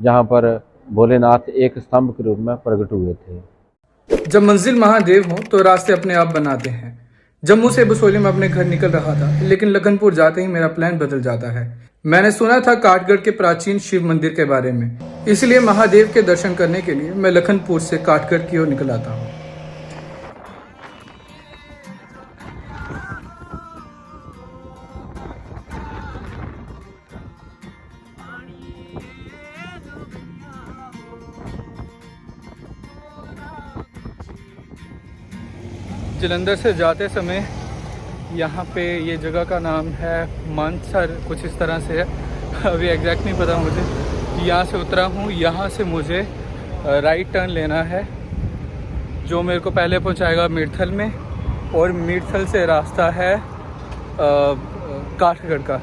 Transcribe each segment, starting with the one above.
जहाँ पर भोलेनाथ एक स्तंभ के रूप में प्रकट हुए थे। जब मंजिल महादेव हो तो रास्ते अपने आप बनाते हैं। जम्मू से बसोली में अपने घर निकल रहा था, लेकिन लखनपुर जाते ही मेरा प्लान बदल जाता है। मैंने सुना था काठगढ़ के प्राचीन शिव मंदिर के बारे में, इसलिए महादेव के दर्शन करने के लिए मैं लखनपुर से काठगढ़ की ओर निकल आता हूँ। जलंधर से जाते समय यहाँ पे ये जगह का नाम है मानसर, कुछ इस तरह से है। अभी एग्जैक्ट नहीं पता मुझे। यहाँ से उतरा हूँ, यहाँ से मुझे राइट टर्न लेना है जो मेरे को पहले पहुँचाएगा मिर्थल में, और मिर्थल से रास्ता है काठगढ़ का।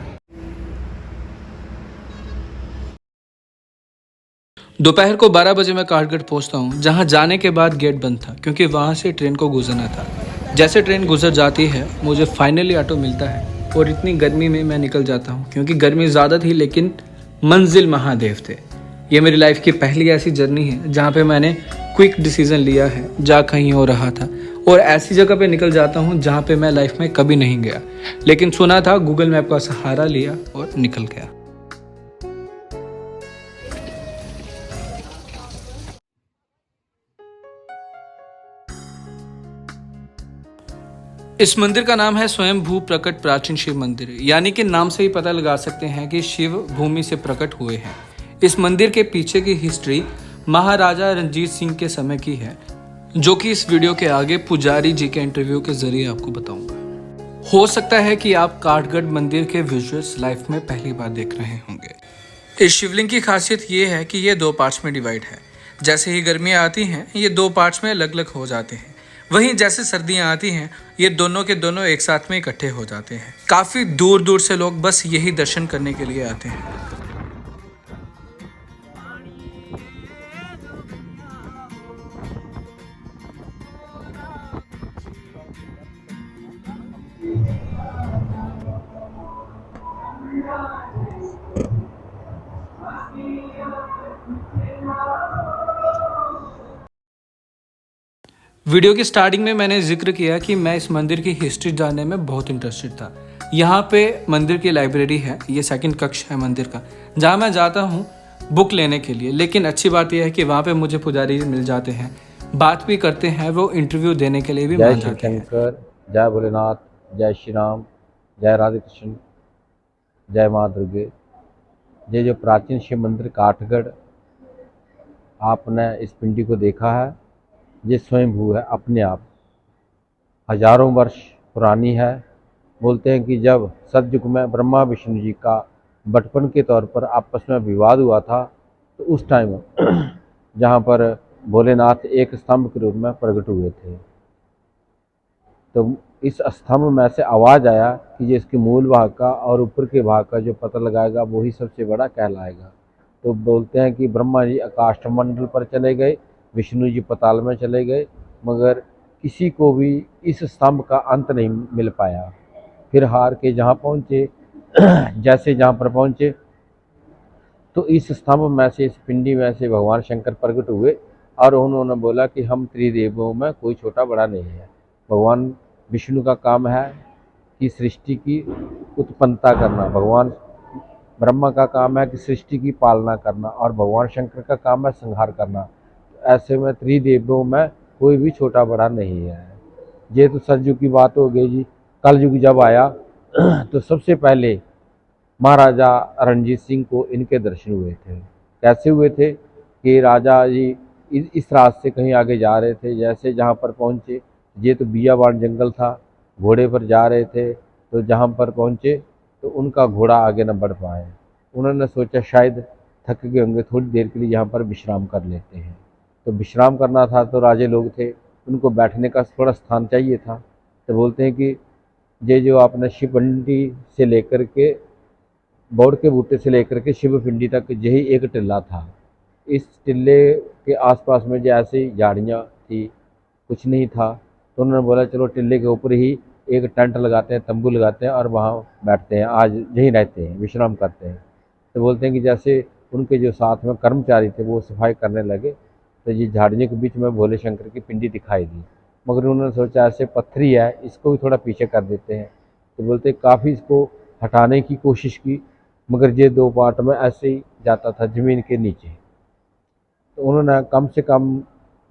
दोपहर को 12 बजे मैं काठगढ़ पहुंचता हूं, जहां जाने के बाद गेट बंद था क्योंकि वहां से ट्रेन को गुजरना था। जैसे ट्रेन गुजर जाती है मुझे फाइनली ऑटो मिलता है, और इतनी गर्मी में मैं निकल जाता हूं क्योंकि गर्मी ज़्यादा थी, लेकिन मंजिल महादेव थे। ये मेरी लाइफ की पहली ऐसी जर्नी है जहाँ पे मैंने क्विक डिसीजन लिया है, जा कहीं हो रहा था, और ऐसी जगह पे निकल जाता हूँ जहाँ पे मैं लाइफ में कभी नहीं गया, लेकिन सुना था, गूगल मैप का सहारा लिया और निकल गया। इस मंदिर का नाम है स्वयं भू प्रकट प्राचीन शिव मंदिर, यानी कि नाम से ही पता लगा सकते हैं कि शिव भूमि से प्रकट हुए हैं। इस मंदिर के पीछे की हिस्ट्री महाराजा रणजीत सिंह के समय की है, जो कि इस वीडियो के आगे पुजारी जी के इंटरव्यू के जरिए आपको बताऊंगा। हो सकता है कि आप काठगढ़ मंदिर के विजुअल्स लाइफ में पहली बार देख रहे होंगे। इस शिवलिंग की खासियत ये है कि ये 2 पार्ट्स में डिवाइड है। जैसे ही गर्मियाँ आती हैं ये 2 पार्ट्स में अलग अलग हो जाते हैं, वहीं जैसे सर्दियाँ आती हैं ये दोनों के दोनों एक साथ में इकट्ठे हो जाते हैं। काफ़ी दूर दूर से लोग बस यही दर्शन करने के लिए आते हैं। वीडियो की स्टार्टिंग में मैंने जिक्र किया कि मैं इस मंदिर की हिस्ट्री जानने में बहुत इंटरेस्टेड था। यहाँ पे मंदिर की लाइब्रेरी है, ये 2nd कक्ष है मंदिर का, जहाँ मैं जाता हूँ बुक लेने के लिए। लेकिन अच्छी बात यह है कि वहाँ पे मुझे पुजारी मिल जाते हैं, बात भी करते हैं, वो इंटरव्यू देने के लिए भी मान जाते हैं। जय शंकर, जय भोलेनाथ, जय श्री राम, जय राधे कृष्ण, जय माँ दुर्गे। ये जो प्राचीन शिव मंदिर काठगढ़, आपने इस पिंडी को देखा है, ये स्वयंभू है, अपने आप हजारों वर्ष पुरानी है। बोलते हैं कि जब सतयुग में ब्रह्मा विष्णु जी का बचपन के तौर पर आपस में विवाद हुआ था, तो उस टाइम जहाँ पर भोलेनाथ एक स्तंभ के रूप में प्रकट हुए थे, तो इस स्तंभ में से आवाज़ आया कि ये इसके मूल भाग का और ऊपर के भाग का जो पता लगाएगा वही सबसे बड़ा कहलाएगा। तो बोलते हैं कि ब्रह्मा जी आकाश मंडल पर चले गए, विष्णु जी पाताल में चले गए, मगर किसी को भी इस स्तंभ का अंत नहीं मिल पाया। फिर हार के जहाँ पहुँचे जैसे जहाँ पर पहुँचे, तो इस स्तंभ में से, इस पिंडी में से भगवान शंकर प्रकट हुए, और उन्होंने बोला कि हम त्रिदेवों में कोई छोटा बड़ा नहीं है। भगवान विष्णु का काम है कि सृष्टि की उत्पन्नता करना, भगवान ब्रह्मा का काम है कि सृष्टि की पालना करना, और भगवान शंकर का काम है संहार करना। ऐसे में त्रिदेवों में कोई भी छोटा बड़ा नहीं है। ये तो सतयुग की बात हो गई जी। कल युग जब आया तो सबसे पहले महाराजा रणजीत सिंह को इनके दर्शन हुए थे। कैसे हुए थे कि राजा जी इस रास्ते से कहीं आगे जा रहे थे, जैसे जहाँ पर पहुँचे, ये तो बियाबान जंगल था, घोड़े पर जा रहे थे, तो जहाँ पर पहुँचे तो उनका घोड़ा आगे न बढ़ पाए। उन्होंने सोचा शायद थक गए होंगे, थोड़ी देर के लिए यहाँ पर विश्राम कर लेते हैं। तो विश्राम करना था, तो राजे लोग थे, उनको बैठने का थोड़ा स्थान चाहिए था। तो बोलते हैं कि ये जो आपने शिवपिंडी से लेकर के, बोड़ के बूटे से लेकर के शिव पिंडी तक यही एक टिल्ला था। इस टिल्ले के आसपास में जो ऐसी झाड़ियाँ थी, कुछ नहीं था। तो उन्होंने बोला चलो टिल्ले के ऊपर ही एक टेंट लगाते हैं, तंबू लगाते हैं, और वहाँ बैठते हैं, आज यहीं रहते हैं, विश्राम करते हैं। तो बोलते हैं कि जैसे उनके जो साथ में कर्मचारी थे वो सफाई करने लगे तो ये झाड़ियों के बीच में भोले शंकर की पिंडी दिखाई दी। मगर उन्होंने सोचा ऐसे पत्थरी है, इसको भी थोड़ा पीछे कर देते हैं। तो बोलते काफ़ी इसको हटाने की कोशिश की, मगर ये 2 पार्ट में ऐसे ही जाता था ज़मीन के नीचे। तो उन्होंने कम से कम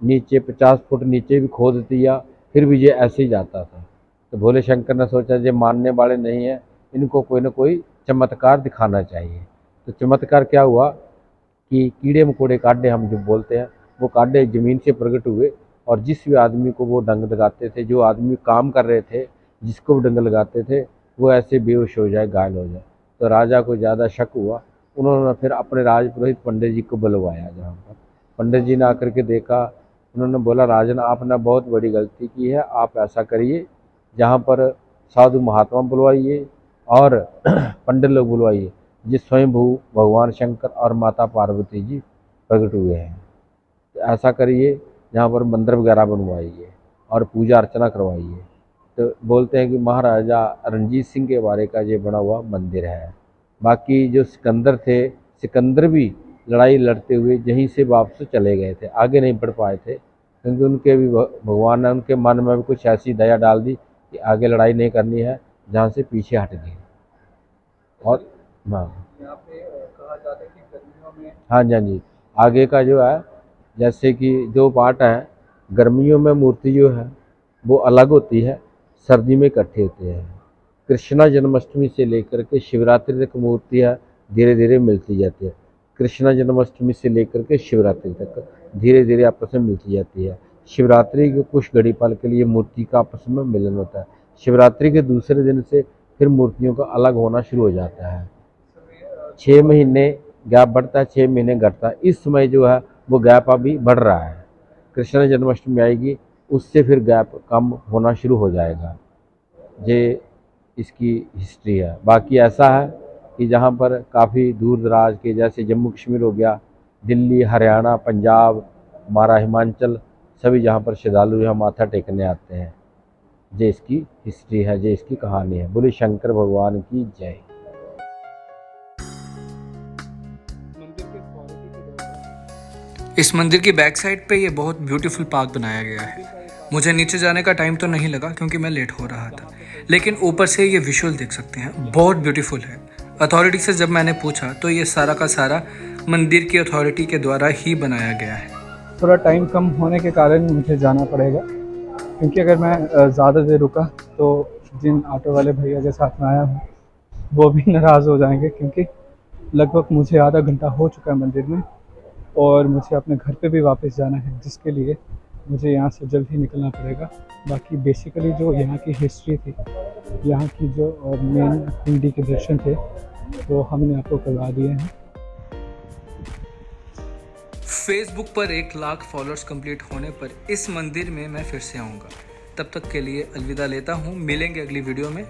नीचे 50 फुट नीचे भी खोद दिया, फिर भी ये ऐसे ही जाता था। तो भोले शंकर ने सोचा ये मानने वाले नहीं हैं, इनको कोई ना कोई चमत्कार दिखाना चाहिए। तो चमत्कार क्या हुआ कि कीड़े मकोड़े काढ़े हम जो बोलते हैं, वो काढ़े ज़मीन से प्रकट हुए और जिस भी आदमी को वो डंग लगाते थे, जो आदमी काम कर रहे थे, जिसको भी डंग लगाते थे, वो ऐसे बेहोश हो जाए, घायल हो जाए। तो राजा को ज़्यादा शक हुआ, उन्होंने फिर अपने राजपुरोहित पंडित जी को बुलवाया। जहाँ पर पंडित जी ने आकर के देखा, उन्होंने बोला राजन आपने बहुत बड़ी गलती की है, आप ऐसा करिए जहाँ पर साधु महात्मा बुलवाइए और पंडित लोग बुलवाइए, जिस स्वयंभू भगवान शंकर और माता पार्वती जी प्रकट हुए हैं। तो ऐसा करिए जहाँ पर मंदिर वगैरह बनवाइए और पूजा अर्चना करवाइए। तो बोलते हैं कि महाराजा रणजीत सिंह के बारे का ये बना हुआ मंदिर है। बाकी जो सिकंदर थे, सिकंदर भी लड़ाई लड़ते हुए यहीं से वापस चले गए थे, आगे नहीं बढ़ पाए थे, क्योंकि उनके भी भगवान ने उनके मन में भी कुछ ऐसी दया डाल दी कि आगे लड़ाई नहीं करनी है, जहाँ से पीछे हट गए। और यहाँ पे कहा जाता है कि गर्मियों में हाँ जी, हाँ जी, आगे का जो है जैसे कि 2 पार्ट हैं। गर्मियों में मूर्ति जो है वो अलग होती है, सर्दी में इकट्ठे होते हैं। कृष्णा जन्माष्टमी से लेकर के शिवरात्रि तक मूर्तियाँ धीरे धीरे मिलती जाती है। कृष्णा जन्माष्टमी से लेकर के शिवरात्रि तक धीरे धीरे आपस में मिलती जाती है। शिवरात्रि के कुछ घड़ी पल के लिए मूर्ति का आपस में मिलन होता है। शिवरात्रि के दूसरे दिन से फिर मूर्तियों का अलग होना शुरू हो जाता है। 6 महीने गैप बढ़ता है, 6 महीने घटता है। इस समय जो है वो गैप अभी बढ़ रहा है। कृष्ण जन्माष्टमी आएगी, उससे फिर गैप कम होना शुरू हो जाएगा। ये इसकी हिस्ट्री है। बाकी ऐसा है कि जहाँ पर काफ़ी दूर दराज के, जैसे जम्मू कश्मीर हो गया, दिल्ली, हरियाणा, पंजाब, हमारा हिमाचल, सभी जहाँ पर श्रद्धालु यहाँ माथा टेकने आते हैं। ये इसकी हिस्ट्री है, ये इसकी कहानी है। बोले शंकर भगवान की जय। मंदिर के क्वालिटी के दौरान इस मंदिर की बैक साइड पे ये बहुत ब्यूटीफुल पार्क बनाया गया है। मुझे नीचे जाने का टाइम तो नहीं लगा क्योंकि मैं लेट हो रहा था, लेकिन ऊपर से ये विजुअल देख सकते हैं, बहुत ब्यूटीफुल है। अथॉरिटी से जब मैंने पूछा तो ये सारा का सारा मंदिर की अथॉरिटी के द्वारा ही बनाया गया है। थोड़ा टाइम कम होने के कारण मुझे जाना पड़ेगा, क्योंकि अगर मैं ज़्यादा देर रुका तो जिन ऑटो वाले भैया के साथ में आया हूँ वो भी नाराज़ हो जाएंगे, क्योंकि लगभग मुझे आधा घंटा हो चुका है मंदिर में और मुझे अपने घर पे भी वापस जाना है, जिसके लिए मुझे यहाँ से जल्द ही निकलना पड़ेगा। बाकी बेसिकली जो यहाँ की हिस्ट्री थी, यहाँ की जो मेन पिंडी के दर्शन थे, वो हमने आपको करवा दिए हैं। फेसबुक पर 1 लाख फॉलोअर्स कंप्लीट होने पर इस मंदिर में मैं फिर से आऊँगा। तब तक के लिए अलविदा लेता हूँ, मिलेंगे अगली वीडियो में।